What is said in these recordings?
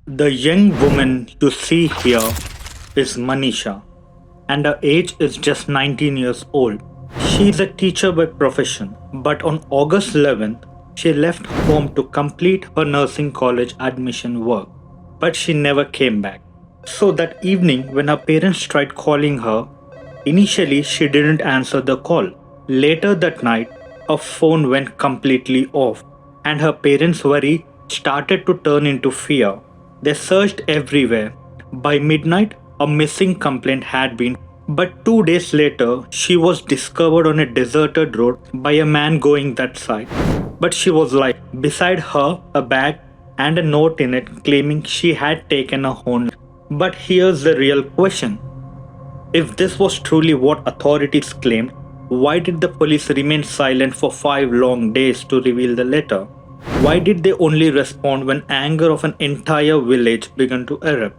The young woman you see here is Manisha, and her age is just 19 years old. She is a teacher by profession, but on August 11th, she left home to complete her nursing college admission work, but she never came back. So that evening, when her parents tried calling her, initially she didn't answer the call. Later that night, her phone went completely off, and her parents' worry started to turn into fear. They searched everywhere. By midnight, a missing complaint had been, but 2 days later, she was discovered on a deserted road by a man going that side. But she was alive. Beside her, a bag and a note in it claiming she had taken her own life. But here's the real question. If this was truly what authorities claimed, why did the police remain silent for 5 long days to reveal the letter? Why did they only respond when anger of an entire village began to erupt?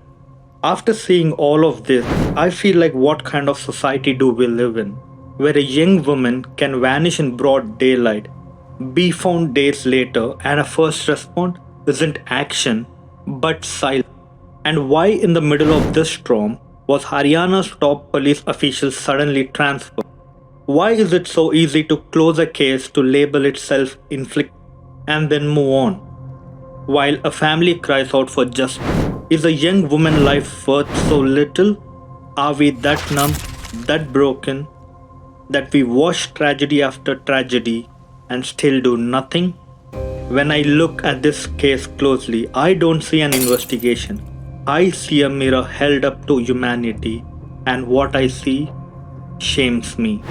After seeing all of this, I feel like what kind of society do we live in? Where a young woman can vanish in broad daylight, be found days later, and a first response isn't action but silence. And why, in the middle of this storm, was Haryana's top police official suddenly transferred? Why is it so easy to close a case to label it self inflicted and then move on? While a family cries out for justice, is a young woman's life worth so little? Are we that numb, that broken, that we watch tragedy after tragedy and still do nothing? When I look at this case closely, I don't see an investigation. I see a mirror held up to humanity, and what I see shames me.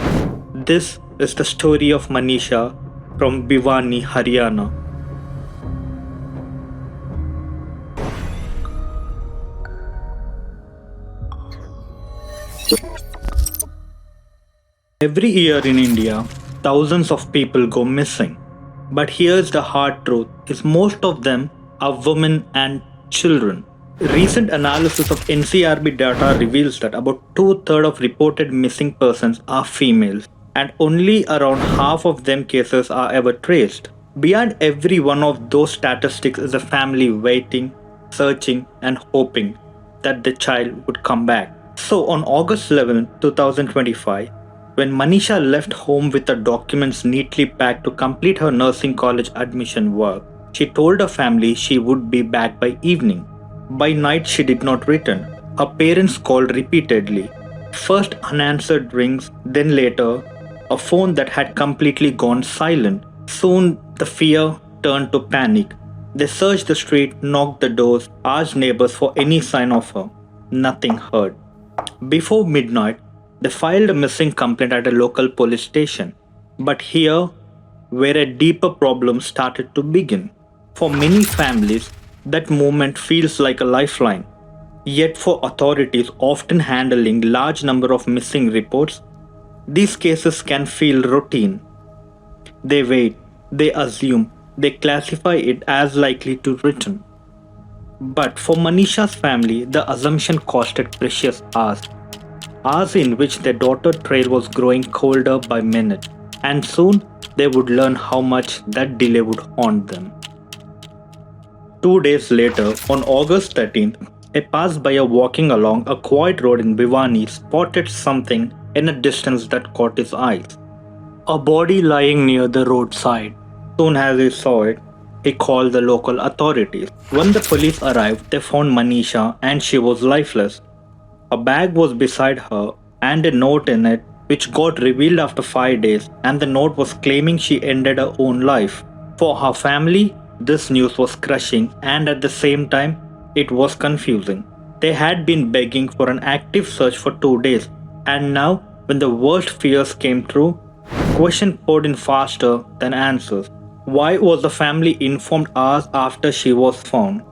This is the story of Manisha from Bhiwani, Haryana. Every year in India, thousands of people go missing. But here's the hard truth is most of them are women and children. Recent analysis of NCRB data reveals that about two-thirds of reported missing persons are females, and only around half of them cases are ever traced. Beyond every one of those statistics is a family waiting, searching, and hoping that the child would come back. So on August 11, 2025, when Manisha left home with her documents neatly packed to complete her nursing college admission work, she told her family she would be back by evening. By night, she did not return. Her parents called repeatedly. First unanswered rings, then later, a phone that had completely gone silent. Soon, the fear turned to panic. They searched the street, knocked the doors, asked neighbors for any sign of her. Nothing heard. Before midnight, they filed a missing complaint at a local police station. But here, where a deeper problem started to begin. For many families, that moment feels like a lifeline. Yet for authorities often handling large number of missing reports, these cases can feel routine. They wait, they assume, they classify it as likely to return. But for Manisha's family, the assumption costed precious hours. Hours in which their daughter trail was growing colder by minute, and soon they would learn how much that delay would haunt them. 2 days later, on August 13th, a passerby walking along a quiet road in Bhiwani spotted something in a distance that caught his eyes. A body lying near the roadside. Soon as he saw it, he called the local authorities. When the police arrived, they found Manisha and she was lifeless. A bag was beside her and a note in it which got revealed after 5 days, and the note was claiming she ended her own life. For her family, this news was crushing and at the same time, it was confusing. They had been begging for an active search for 2 days, and now, when the worst fears came true, questions poured in faster than answers. Why was the family informed hours after she was found?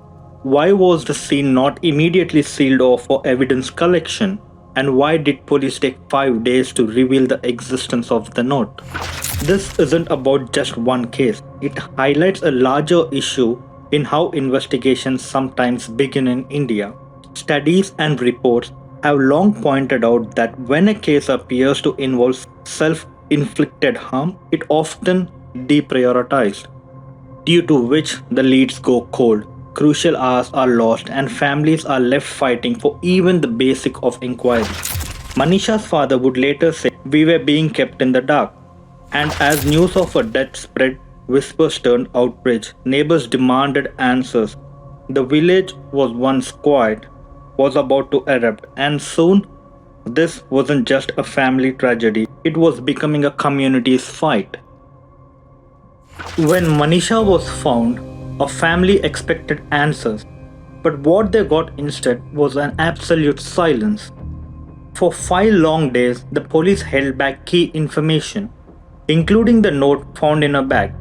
Why was the scene not immediately sealed off for evidence collection? And why did police take 5 days to reveal the existence of the note? This isn't about just one case. It highlights a larger issue in how investigations sometimes begin in India. Studies and reports have long pointed out that when a case appears to involve self-inflicted harm, it often deprioritized, due to which the leads go cold. Crucial hours are lost and families are left fighting for even the basic of inquiry. Manisha's father would later say, "We were being kept in the dark." And as news of her death spread, whispers turned outrage. Neighbors demanded answers. The village was once quiet, was about to erupt, and soon this wasn't just a family tragedy, it was becoming a community's fight. When Manisha was found, a family expected answers, but what they got instead was an absolute silence. For 5 long days, the police held back key information, including the note found in her bag.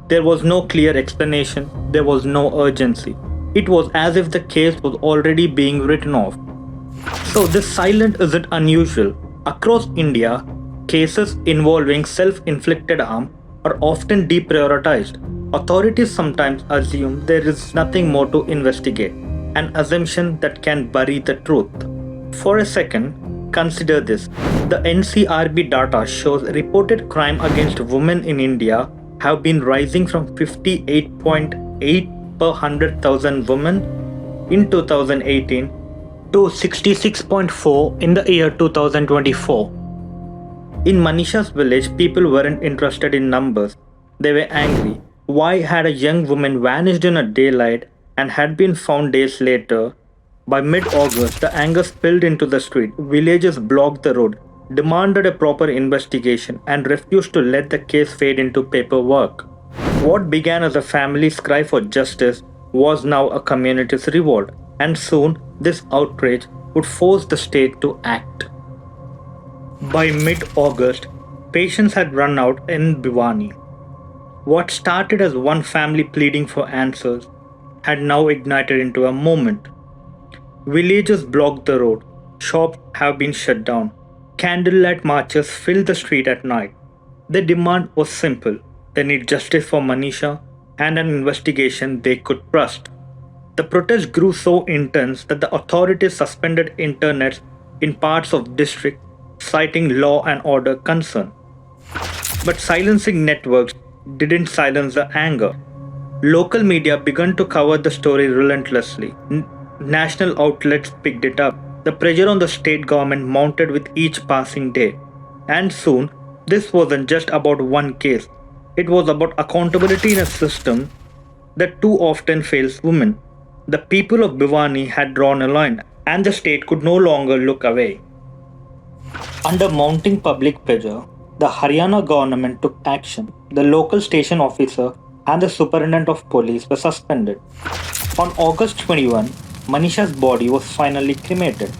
There was no clear explanation, there was no urgency. It was as if the case was already being written off. So, this silence isn't unusual. Across India, cases involving self inflicted harm are often deprioritized. Authorities sometimes assume there is nothing more to investigate, an assumption that can bury the truth. For a second, consider this. The NCRB data shows reported crime against women in India have been rising from 58.8 per 100,000 women in 2018 to 66.4 in the year 2024. In Manisha's village, people weren't interested in numbers. They were angry. Why had a young woman vanished in a daylight and had been found days later? By mid August, the anger spilled into the street. Villagers blocked the road, demanded a proper investigation, and refused to let the case fade into paperwork. What began as a family's cry for justice was now a community's revolt, and soon this outrage would force the state to act. By mid August, patience had run out in Bhiwani. What started as one family pleading for answers had now ignited into a movement. Villagers blocked the road, shops have been shut down, candlelight marches filled the street at night. Their demand was simple: they need justice for Manisha and an investigation they could trust. The protest grew so intense that the authorities suspended internet in parts of district, citing law and order concern. But silencing networks didn't silence the anger. Local media began to cover the story relentlessly. National outlets picked it up. The pressure on the state government mounted with each passing day. And soon, this wasn't just about one case. It was about accountability in a system that too often fails women. The people of Bhiwani had drawn a line, and the state could no longer look away. Under mounting public pressure, the Haryana government took action. The local station officer and the superintendent of police were suspended. On August 21, Manisha's body was finally cremated,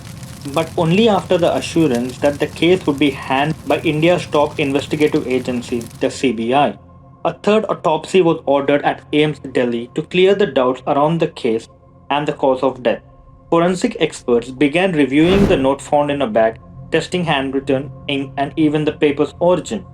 but only after the assurance that the case would be handled by India's top investigative agency, the CBI. A third autopsy was ordered at AIIMS Delhi to clear the doubts around the case and the cause of death. Forensic experts began reviewing the note found in a bag, testing handwritten ink and even the paper's origin.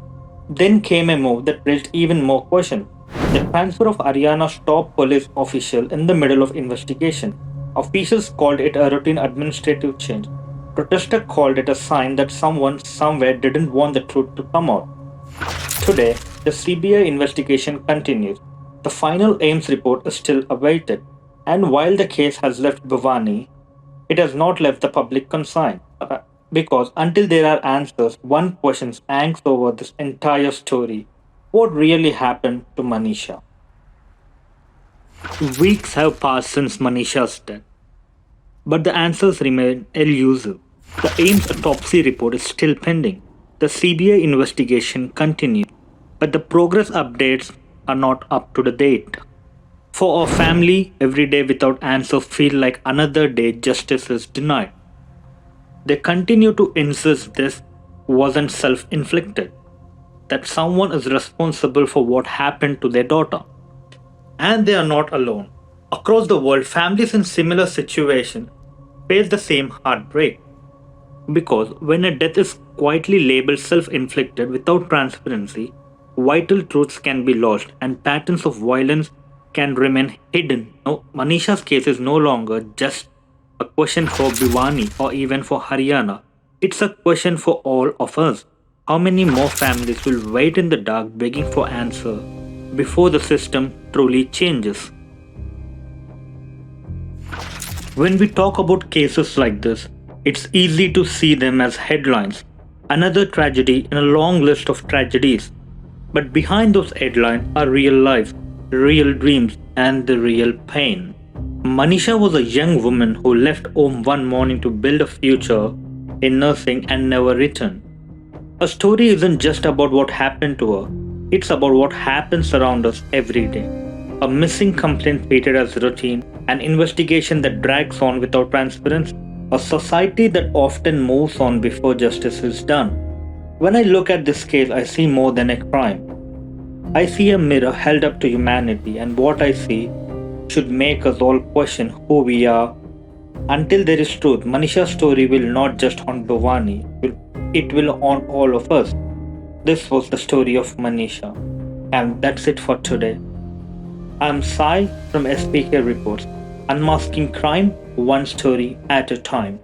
Then came a move that raised even more questions: the transfer of Haryana's top police official in the middle of investigation. Officials called it a routine administrative change. Protesters called it a sign that someone somewhere didn't want the truth to come out. Today, the CBI investigation continues. The final AIIMS report is still awaited, and while the case has left Bhiwani, it has not left the public concerned. Because until there are answers, one question hangs over this entire story: what really happened to Manisha? Weeks have passed since Manisha's death, but the answers remain elusive. The AIIMS autopsy report is still pending. The CBI investigation continues, but the progress updates are not up to the date. For a family, every day without answer feels like another day justice is denied. They continue to insist this wasn't self-inflicted, that someone is responsible for what happened to their daughter. And they are not alone. Across the world, families in similar situations face the same heartbreak. Because when a death is quietly labeled self inflicted without transparency, vital truths can be lost and patterns of violence can remain hidden. No, Manisha's case is no longer just a question for Bhiwani or even for Haryana. It's a question for all of us. How many more families will wait in the dark begging for answer before the system truly changes? When we talk about cases like this, it's easy to see them as headlines, another tragedy in a long list of tragedies. But behind those headlines are real life, real dreams, and the real pain. Manisha was a young woman who left home one morning to build a future in nursing and never returned. A story isn't just about what happened to her, it's about what happens around us every day. A missing complaint treated as routine, an investigation that drags on without transparency, a society that often moves on before justice is done. When I look at this case, I see more than a crime. I see a mirror held up to humanity, and what I see should make us all question who we are. Until there is truth, Manisha's story will not just haunt Bhiwani, it will haunt all of us. This was the story of Manisha, and that's it for today. I'm Sai from SPK Reports, unmasking crime one story at a time.